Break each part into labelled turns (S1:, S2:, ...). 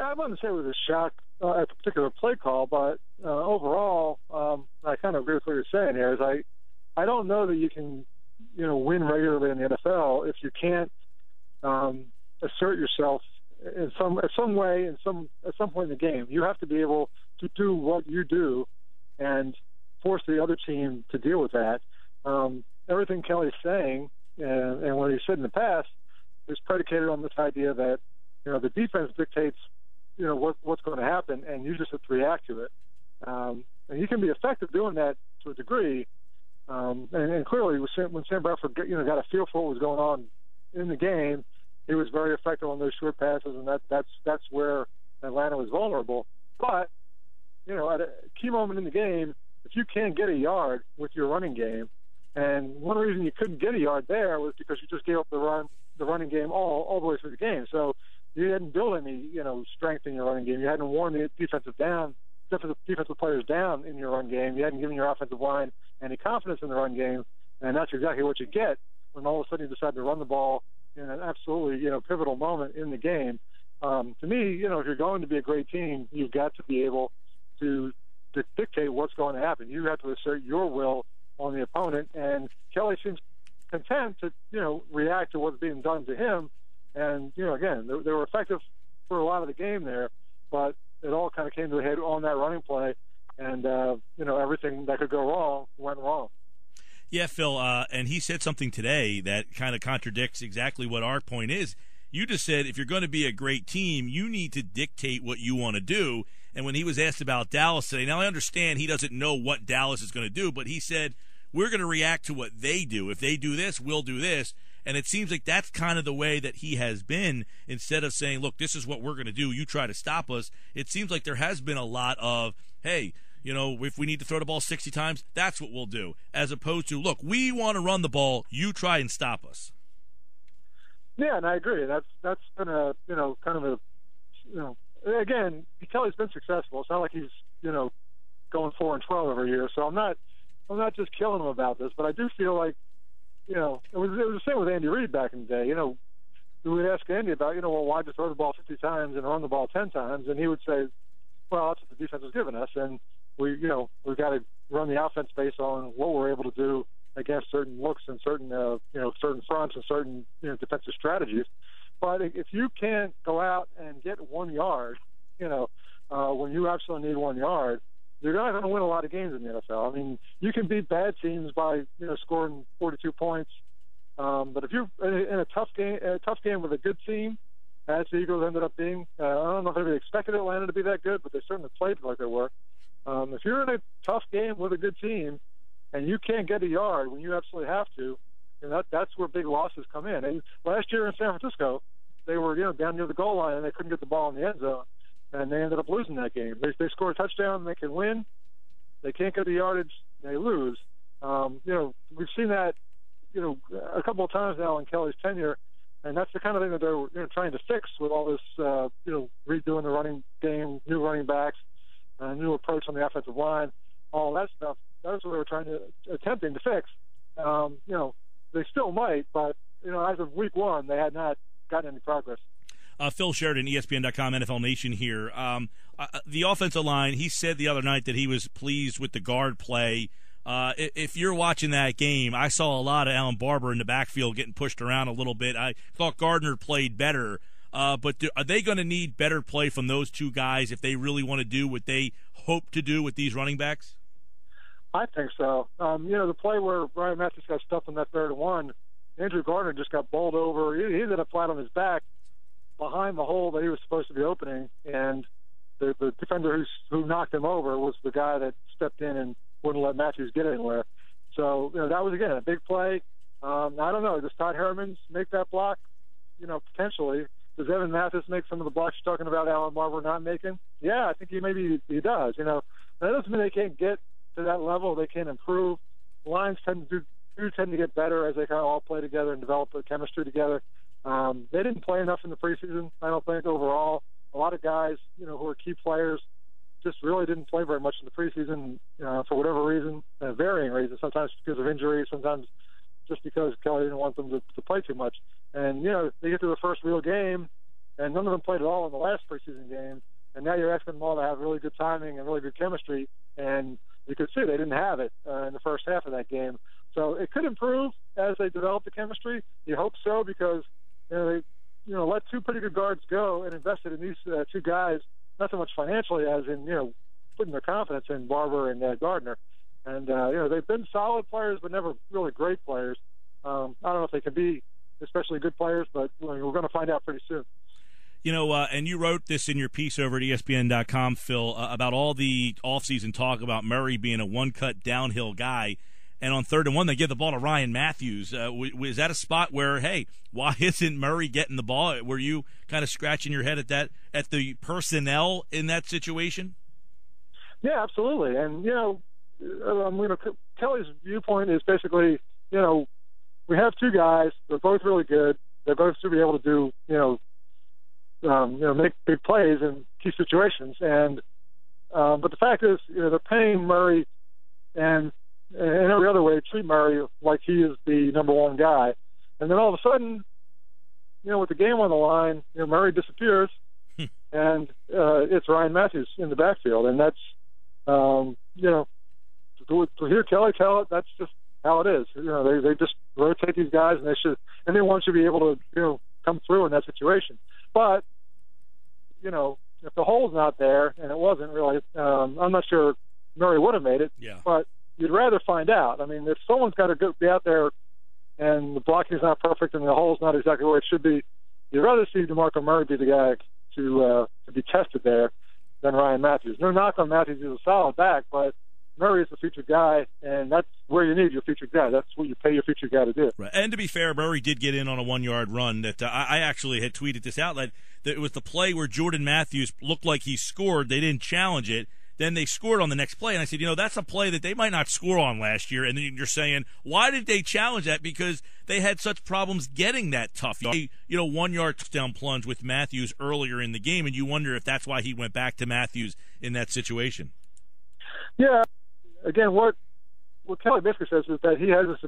S1: I wouldn't say it was a shock at the particular play call, but overall, I kind of agree with what you're saying here. Is I don't know that you can, win regularly in the NFL if you can't assert yourself in some way at some point in the game. You have to be able to do what you do and force the other team to deal with that. Everything Kelly's saying and what he said in the past is predicated on this idea that the defense dictates what's going to happen, and you just have to react to it. And you can be effective doing that to a degree. And clearly, when Sam Bradford got a feel for what was going on in the game, he was very effective on those short passes, and that's where Atlanta was vulnerable. But at a key moment in the game, if you can't get a yard with your running game, and one reason you couldn't get a yard there was because you just gave up the running game all the way through the game. So you hadn't built any strength in your running game. You hadn't worn the defensive players down in your run game. You hadn't given your offensive line any confidence in the run game, and that's exactly what you get when all of a sudden you decide to run the ball in an absolutely pivotal moment in the game. To me, if you're going to be a great team, you've got to be able to dictate what's going to happen. You have to assert your will on the opponent, and Kelly seems content to react to what's being done to him. And again, they were effective for a lot of the game there, but it all kind of came to a head on that running play, and everything that could go wrong went wrong.
S2: Yeah, Phil, and he said something today that kind of contradicts exactly what our point is. You just said if you're going to be a great team, you need to dictate what you want to do. And when he was asked about Dallas today, now I understand he doesn't know what Dallas is going to do, but he said, we're going to react to what they do. If they do this, we'll do this. And it seems like that's kind of the way that he has been. Instead of saying, look, this is what we're going to do, you try to stop us, it seems like there has been a lot of, hey, if we need to throw the ball 60 times, that's what we'll do. As opposed to, look, we want to run the ball, you try and stop us.
S1: Yeah, and I agree. That's been a, kind of a, again, Kelly's been successful. It's not like he's, going 4-12 every year. So I'm not just killing him about this, but I do feel like, it was the same with Andy Reid back in the day. We would ask Andy about, why just throw the ball 50 times and run the ball 10 times, and he would say, well, that's what the defense has given us, and we've got to run the offense based on what we're able to do against certain looks and certain certain fronts and certain defensive strategies. But if you can't go out and get 1 yard, when you absolutely need 1 yard, you're not going to win a lot of games in the NFL. I mean, you can beat bad teams by scoring 42 points, but if you're in a tough game with a good team, as the Eagles ended up being, I don't know if anybody expected Atlanta to be that good, but they certainly played like they were. If you're in a tough game with a good team and you can't get a yard when you absolutely have to, that's where big losses come in. And last year in San Francisco, they were down near the goal line and they couldn't get the ball in the end zone, and they ended up losing that game. They score a touchdown, they can win. They can't get the yardage, they lose. We've seen that a couple of times now in Kelly's tenure, and that's the kind of thing that they're trying to fix with all this redoing the running game, new running backs, new approach on the offensive line, all that stuff. That's what they were attempting to fix. They still might, but as of week one, they had not gotten any progress.
S2: Phil Sheridan, ESPN.com, NFL Nation here. The offensive line, he said the other night that he was pleased with the guard play. If you're watching that game, I saw a lot of Alan Barber in the backfield getting pushed around a little bit. I thought Gardner played better. But are they going to need better play from those two guys if they really want to do what they hope to do with these running backs?
S1: I think so. The play where Ryan Matthews got stuffed on that 3rd and 1, Andrew Gardner just got bowled over. He ended up flat on his back behind the hole that he was supposed to be opening, and the defender who knocked him over was the guy that stepped in and wouldn't let Matthews get anywhere. So, that was, again, a big play. I don't know. Does Todd Hermans make that block? Potentially. Does Evan Mathis make some of the blocks you're talking about Alan Barber not making? Yeah, I think he does. That doesn't mean they can't get to that level. They can improve. Lines tend to get better as they kind of all play together and develop the chemistry together. They didn't play enough in the preseason, I don't think, overall. A lot of guys, who are key players just really didn't play very much in the preseason for whatever reason, varying reasons, sometimes because of injuries, sometimes just because Kelly didn't want them to play too much. And, they get to the first real game, and none of them played at all in the last preseason game. And now you're asking them all to have really good timing and really good chemistry, and you could see they didn't have it in the first half of that game. So it could improve as they develop the chemistry. You hope so, because they let two pretty good guards go and invested in these two guys, not so much financially as in putting their confidence in Barber and Gardner. And they've been solid players, but never really great players. I don't know if they can be especially good players, but we're going to find out pretty soon.
S2: And you wrote this in your piece over at ESPN.com, Phil, about all the offseason talk about Murray being a one-cut downhill guy. And on 3rd and 1, they give the ball to Ryan Matthews. Was that a spot where, hey, why isn't Murray getting the ball? Were you kind of scratching your head at the personnel in that situation?
S1: Yeah, absolutely. And, Kelly's viewpoint is basically, we have two guys. They're both really good. They're both to be able to do, make big plays in key situations. And but the fact is, they're paying Murray and in every other way treat Murray like he is the number one guy. And then all of a sudden, with the game on the line, Murray disappears, and it's Ryan Matthews in the backfield. And that's, to hear Kelly tell it, that's just how it is. They just rotate these guys, and anyone should be able to, come through in that situation. But, if the hole's not there, and it wasn't really, I'm not sure Murray would have made it.
S2: Yeah.
S1: But you'd rather find out. I mean, if someone's got to be out there and the blocking's not perfect and the hole's not exactly where it should be, you'd rather see DeMarco Murray be the guy to be tested there than Ryan Matthews. No knock on Matthews. He's a solid back, but Murray is the featured guy, and that's where you need your featured guy. That's what you pay your featured guy to do.
S2: Right. And to be fair, Murray did get in on a 1-yard run that I actually had tweeted this out. That it was the play where Jordan Matthews looked like he scored. They didn't challenge it. Then they scored on the next play, and I said, that's a play that they might not score on last year. And then you're saying, why did they challenge that? Because they had such problems getting that tough. 1-yard touchdown plunge with Matthews earlier in the game, and you wonder if that's why he went back to Matthews in that situation.
S1: Yeah. Again, what Kelly basically says is that he has his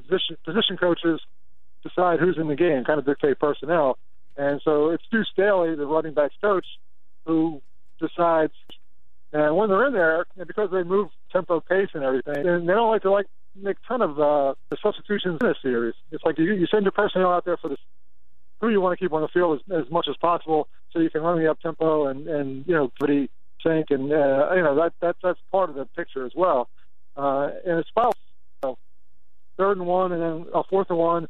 S1: position coaches decide who's in the game, kind of dictate personnel. And so it's Stu Staley, the running backs coach, who decides. And when they're in there, and because they move tempo, pace, and everything, and they don't like to make a ton of the substitutions in a series. It's like you send your personnel out there for this, who you want to keep on the field as much as possible, so you can run the up tempo and pretty sync, and that's part of the picture as well. And it's about 3rd and 1, and then 4th and 1.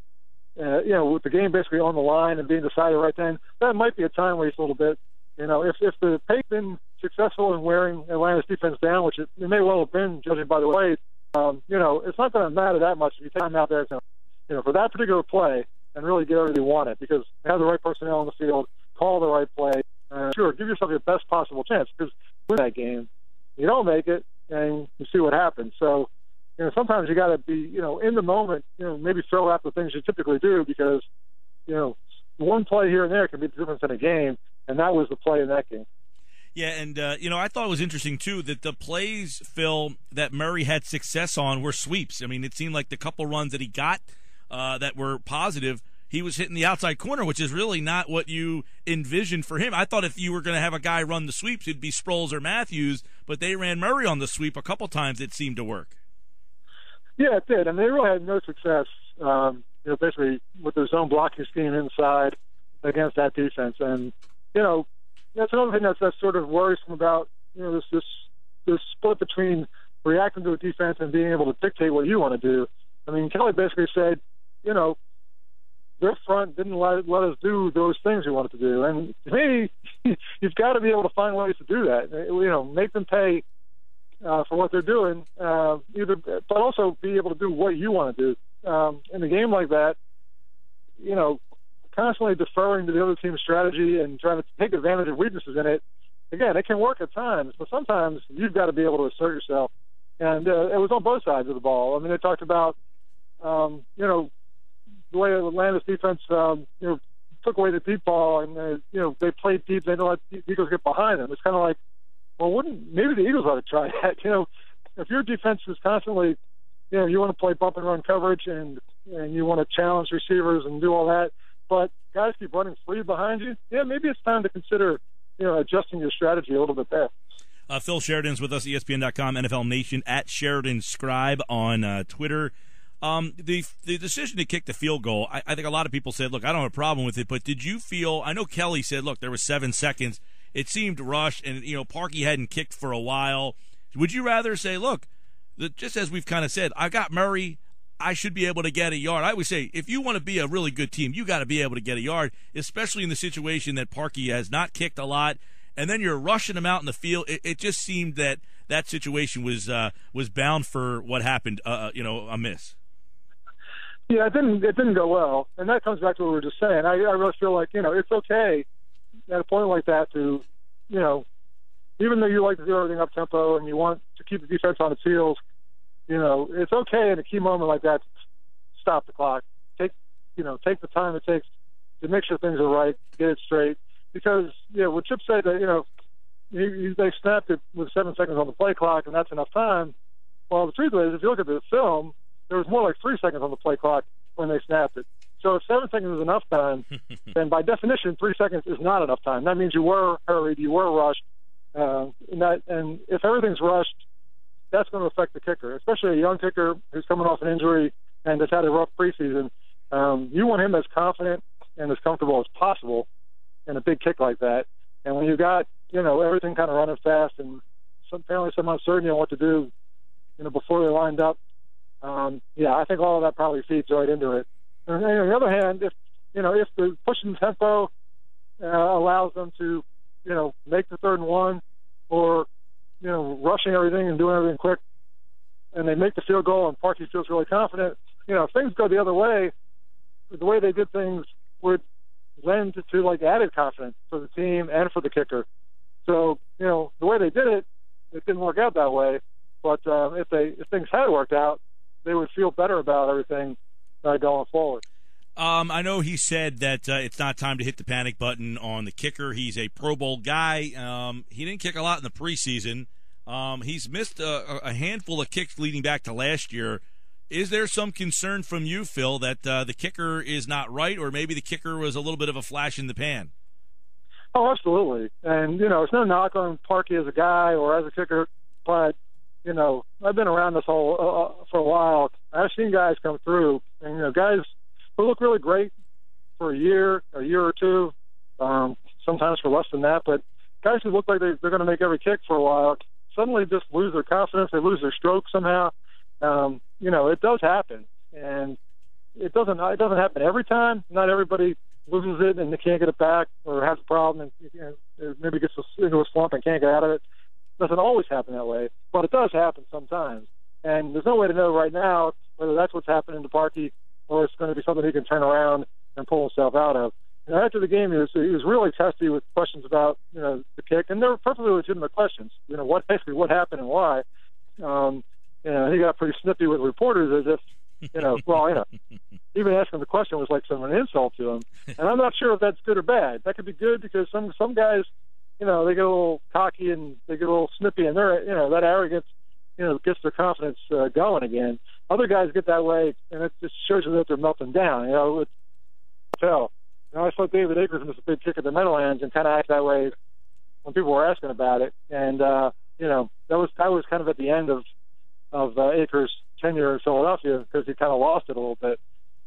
S1: With the game basically on the line and being decided right then, that might be a time waste a little bit. If the pace been successful in wearing Atlanta's defense down, which it may well have been, judging by the way, it's not going to matter that much if you take time out there, for that particular play and really get everything you want it, because you have the right personnel on the field, call the right play. Sure, give yourself your best possible chance, because win that game, you don't make it, and you see what happens. So, sometimes you got to be, in the moment, maybe throw out the things you typically do, because, one play here and there can be the difference in a game, and that was the play in that game.
S2: Yeah, and, I thought it was interesting, too, that the plays, Phil, that Murray had success on were sweeps. I mean, it seemed like the couple runs that he got that were positive, he was hitting the outside corner, which is really not what you envisioned for him. I thought if you were going to have a guy run the sweeps, it'd be Sproles or Matthews, but they ran Murray on the sweep a couple times. It seemed to work.
S1: Yeah, it did. And they really had no success, basically with their zone blocking scheme inside against that defense. And, that's another thing that's sort of worrisome about, this split between reacting to a defense and being able to dictate what you want to do. I mean, Kelly basically said, their front didn't let us do those things we wanted to do. And to me, you've got to be able to find ways to do that. Make them pay for what they're doing, but also be able to do what you want to do. In a game like that, constantly deferring to the other team's strategy and trying to take advantage of weaknesses in it, again, it can work at times, but sometimes you've got to be able to assert yourself. And it was on both sides of the ball. I mean, they talked about, the way Atlanta's defense, took away the deep ball, and they played deep. They didn't let the Eagles get behind them. It's kind of like, well, maybe the Eagles ought to try that. If your defense is constantly, you want to play bump and run coverage, and you want to challenge receivers and do all that, but guys keep running free behind you, yeah, maybe it's time to consider, adjusting your strategy a little bit there.
S2: Phil Sheridan's with us, ESPN.com, NFL Nation, at Sheridan Scribe on Twitter. The decision to kick the field goal, I think a lot of people said, look, I don't have a problem with it, but did you feel, I know Kelly said, look, there was 7 seconds. It seemed rushed, and, Parkey hadn't kicked for a while. Would you rather say, look, just as we've kind of said, I got Murray, I should be able to get a yard. I would say, if you want to be a really good team, you got to be able to get a yard, especially in the situation that Parkey has not kicked a lot, and then you're rushing him out in the field. It just seemed that situation was bound for what happened, a miss.
S1: Yeah, it didn't go well, and that comes back to what we were just saying. I really feel like, it's okay at a point like that to, even though you like to do everything up tempo and you want to keep the defense on its heels, it's okay in a key moment like that to stop the clock. Take the time it takes to make sure things are right, get it straight. Because, what Chip said that, they snapped it with 7 seconds on the play clock and that's enough time. Well, the truth is, if you look at the film, there was more like 3 seconds on the play clock when they snapped it. So if 7 seconds is enough time, then by definition, 3 seconds is not enough time. That means you were hurried, you were rushed, and if everything's rushed, that's going to affect the kicker, especially a young kicker who's coming off an injury and has had a rough preseason. You want him as confident and as comfortable as possible in a big kick like that. And when you got everything kind of running fast and apparently some uncertainty on what to do, before they lined up. I think all of that probably feeds right into it. And on the other hand, if the pushing tempo allows them to, make the 3rd and 1, or rushing everything and doing everything quick, and they make the field goal and Parkey feels really confident, if things go the other way, the way they did things would lend to like added confidence for the team and for the kicker. So the way they did it, it didn't work out that way. But if things had worked out, they would feel better about everything going forward.
S2: I know he said that it's not time to hit the panic button on the kicker. He's a Pro Bowl guy. He didn't kick a lot in the preseason. He's missed a handful of kicks leading back to last year. Is there some concern from you, Phil, that the kicker is not right, or maybe the kicker was a little bit of a flash in the pan?
S1: Oh, absolutely. And, it's no knock on Parkey as a guy or as a kicker, but I've been around this whole for a while. I've seen guys come through, and guys who look really great for a year or two, sometimes for less than that. But guys who look like they're going to make every kick for a while suddenly just lose their confidence. They lose their stroke somehow. It does happen, and it doesn't happen every time. Not everybody loses it and they can't get it back, or has a problem and maybe gets into a slump and can't get out of it. Doesn't always happen that way, but it does happen sometimes. And there's no way to know right now whether that's what's happening to Parkey or it's going to be something he can turn around and pull himself out of. After the game, he was really testy with questions about the kick, and they were perfectly legitimate questions. What happened and why. He got pretty snippy with reporters as if even asking the question was like an insult to him. And I'm not sure if that's good or bad. That could be good because some guys, they get a little cocky and they get a little snippy, and they're, that arrogance, gets their confidence going again. Other guys get that way, and it just shows you that they're melting down. I saw David Akers miss a big kick at the Meadowlands and kind of act that way when people were asking about it. And that was kind of at the end of Akers' tenure in Philadelphia because he kind of lost it a little bit.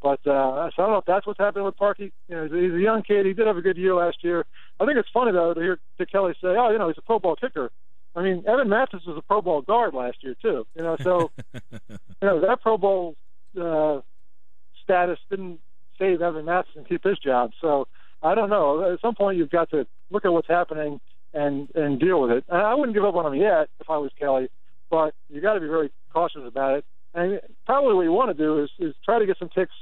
S1: But so I don't know if that's what's happening with Parkey. He's a young kid. He did have a good year last year. I think it's funny, though, to hear Dick Kelly say, he's a Pro Bowl kicker. I mean, Evan Mathis was a Pro Bowl guard last year, too. So, that Pro Bowl status didn't save Evan Mathis and keep his job. So, I don't know. At some point, you've got to look at what's happening and deal with it. I wouldn't give up on him yet if I was Kelly, but you got to be very cautious about it. And probably what you want to do is try to get some kicks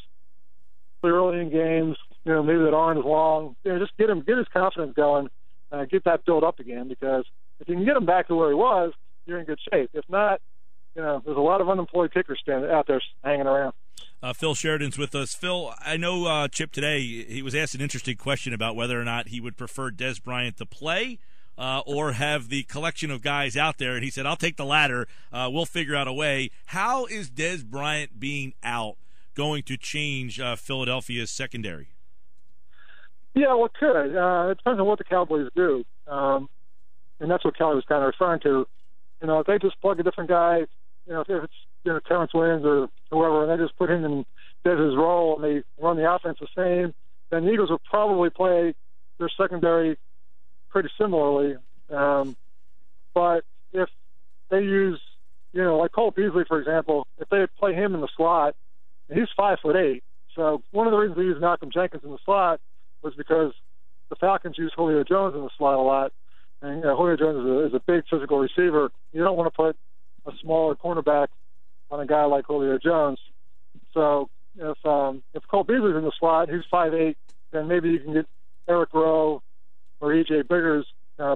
S1: early in games, maybe that aren't as long. Just get his confidence going, get that built up again, because if you can get him back to where he was, you're in good shape. If not, there's a lot of unemployed kickers out there hanging around.
S2: Phil Sheridan's with us. Phil, I know Chip today, he was asked an interesting question about whether or not he would prefer Des Bryant to play or have the collection of guys out there, and he said, I'll take the latter. We'll figure out a way. How is Des Bryant being out going to change Philadelphia's secondary?
S1: Yeah, well, it could. It depends on what the Cowboys do. And that's what Kelly was kind of referring to. If they just plug a different guy, if it's, Terrence Williams or whoever, and they just put him in does his role and they run the offense the same, then the Eagles will probably play their secondary pretty similarly. But if they use, like Cole Beasley, for example, if they play him in the slot, he's 5'8". So one of the reasons they use Malcolm Jenkins in the slot was because the Falcons use Julio Jones in the slot a lot. And Julio Jones is a big physical receiver. You don't want to put a smaller cornerback on a guy like Julio Jones. So if Cole Beasley's in the slot, he's 5'8", then maybe you can get Eric Rowe or E.J. Biggers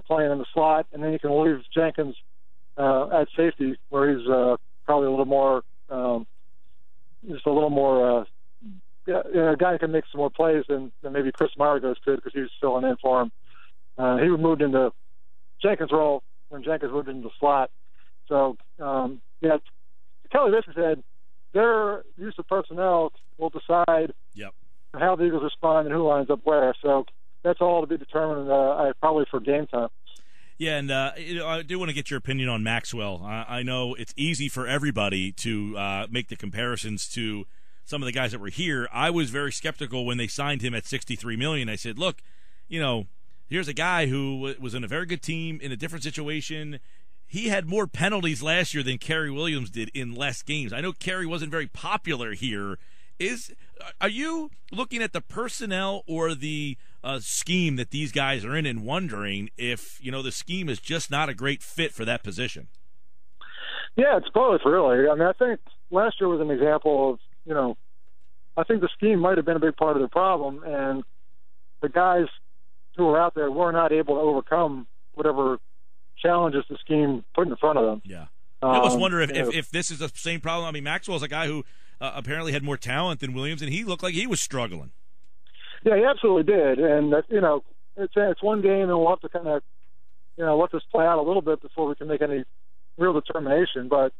S1: playing in the slot, and then you can leave Jenkins at safety, where he's probably a little more, a guy who can make some more plays than maybe Chris Maragos could, because he was filling in for him. He moved into Jenkins' role when Jenkins moved into the slot. So, Kelly basically said their use of personnel will decide how the Eagles respond and who lines up where. So that's all to be determined probably for game time.
S2: Yeah, and I do want to get your opinion on Maxwell. I know it's easy for everybody to make the comparisons to some of the guys that were here. I was very skeptical when they signed him at $63 million. I said, look, here's a guy who was in a very good team in a different situation. He had more penalties last year than Kerry Williams did in less games. I know Kerry wasn't very popular here. Are you looking at the personnel or the scheme that these guys are in and wondering if, the scheme is just not a great fit for that position?
S1: Yeah, it's both, really. I mean, I think last year was an example of, I think the scheme might have been a big part of the problem, and the guys who were out there were not able to overcome whatever challenges the scheme put in front of them.
S2: Yeah. I almost wonder if this is the same problem. I mean, Maxwell's a guy who apparently had more talent than Williams, and he looked like he was struggling.
S1: Yeah, he absolutely did. And, it's one game, and we'll have to kind of, let this play out a little bit before we can make any real determination. But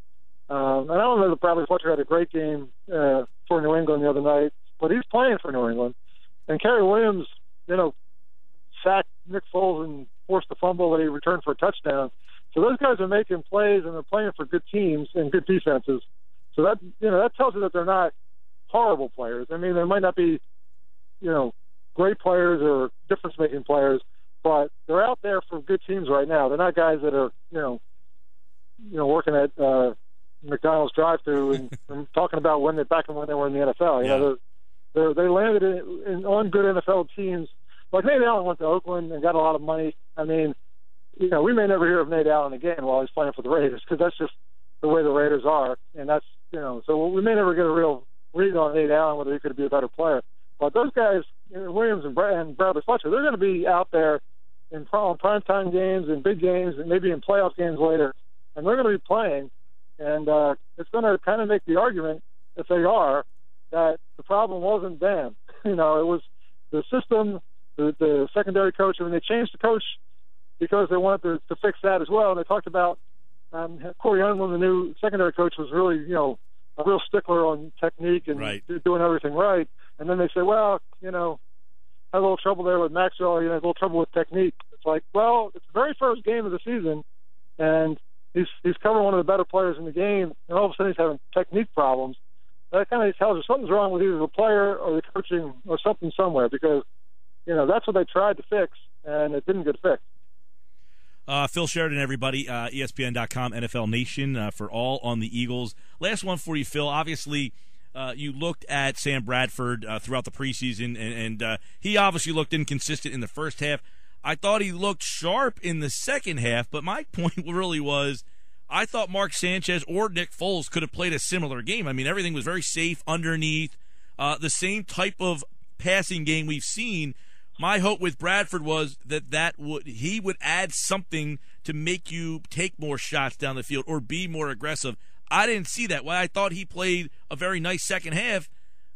S1: I don't know that Bradley Fletcher had a great game for New England the other night, but he's playing for New England. And Kerry Williams, sacked Nick Foles and forced the fumble that he returned for a touchdown. So those guys are making plays, and they're playing for good teams and good defenses. So that that tells you that they're not horrible players. I mean, they might not be, great players or difference-making players, but they're out there for good teams right now. They're not guys that are, working at McDonald's drive-thru and talking about when they were in the NFL. They landed on good NFL teams. Like Nate Allen went to Oakland and got a lot of money. I mean, we may never hear of Nate Allen again while he's playing for the Raiders, because that's just the way the Raiders are. And that's, so we may never get a real read on Nate Allen, whether he could be a better player. But those guys, Williams and Bradley Fletcher, they're going to be out there in primetime games and big games and maybe in playoff games later. And they're going to be playing. And it's going to kind of make the argument, if they are, that the problem wasn't them. It was the system, the secondary coach. I mean, they changed the coach because they wanted to fix that as well. And they talked about Corey Youngman, the new secondary coach, was really, a real stickler on technique and doing everything right. And then they say, well, had a little trouble there with Maxwell, a little trouble with technique. It's like, well, it's the very first game of the season, and he's covering one of the better players in the game, and all of a sudden he's having technique problems. That kind of tells you something's wrong with either the player or the coaching or something somewhere, because, that's what they tried to fix, and it didn't get fixed.
S2: Phil Sheridan, everybody, ESPN.com, NFL Nation, for all on the Eagles. Last one for you, Phil. Obviously, you looked at Sam Bradford throughout the preseason, and he obviously looked inconsistent in the first half. I thought he looked sharp in the second half, but my point really was I thought Mark Sanchez or Nick Foles could have played a similar game. I mean, everything was very safe underneath, the same type of passing game we've seen. My hope with Bradford was that he would add something to make you take more shots down the field or be more aggressive. I didn't see that. While I thought he played a very nice second half,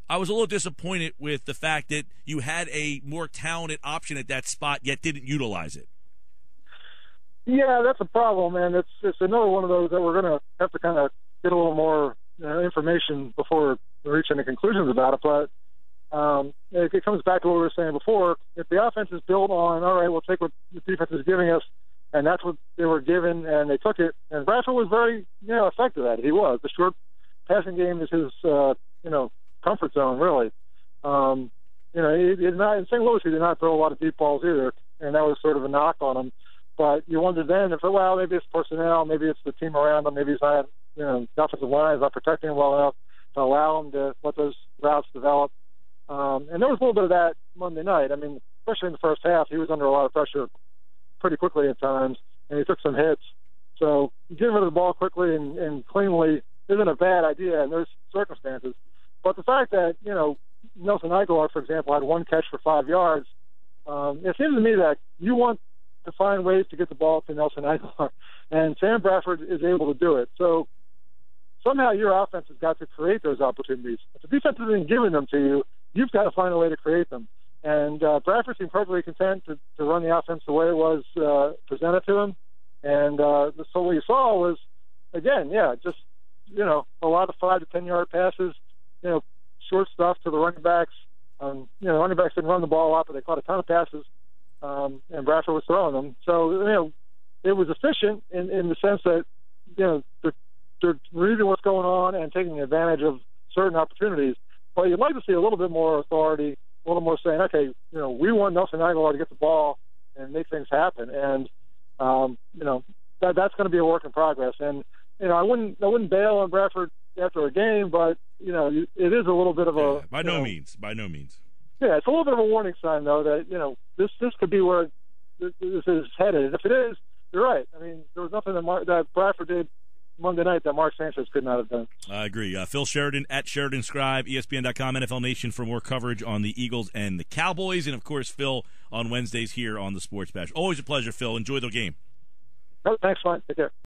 S2: I was a little disappointed with the fact that you had a more talented option at that spot, yet didn't utilize it.
S1: Yeah, that's a problem, and it's another one of those that we're going to have to kind of get a little more information before we reach any conclusions about it. But it comes back to what we were saying before. If the offense is built on, all right, we'll take what the defense is giving us, and that's what they were given, and they took it. And Bradford was very, effective at it. He was. The short passing game is his, comfort zone, really. He did not, in St. Louis, he did not throw a lot of deep balls either, and that was sort of a knock on him. But you wonder then if, maybe it's personnel, maybe it's the team around him, maybe he's not, the offensive line is not protecting him well enough to allow him to let those routes develop. And there was a little bit of that Monday night. I mean, especially in the first half, he was under a lot of pressure pretty quickly at times, and he took some hits. So getting rid of the ball quickly and cleanly isn't a bad idea in those circumstances. But the fact that, Nelson Aguilar, for example, had one catch for 5 yards, it seems to me that you want to find ways to get the ball to Nelson Aguilar, and Sam Bradford is able to do it. So somehow your offense has got to create those opportunities. If the defense isn't giving them to you, you've got to find a way to create them. And Bradford seemed perfectly content to run the offense the way it was presented to him. And so what you saw was, again, just, a lot of 5 to 10 yard passes, short stuff to the running backs. Running backs didn't run the ball a lot, but they caught a ton of passes, and Bradford was throwing them. So, it was efficient in the sense that, they're reading what's going on and taking advantage of certain opportunities. But you'd like to see a little bit more authority, a little more saying, okay, we want Nelson Aguilar to get the ball and make things happen. And, that's going to be a work in progress. And, I wouldn't bail on Bradford after a game, but, it is a little bit of a...
S2: By no means.
S1: Yeah, it's a little bit of a warning sign, though, that, this could be where this is headed. And if it is, you're right. I mean, there was nothing that Bradford did Monday night that Mark Sanchez could not have done.
S2: I agree. Phil Sheridan at Sheridan Scribe, ESPN.com, NFL Nation for more coverage on the Eagles and the Cowboys. And, of course, Phil on Wednesdays here on the Sports Bash. Always a pleasure, Phil. Enjoy the game.
S1: Oh, thanks, Mike. Take care.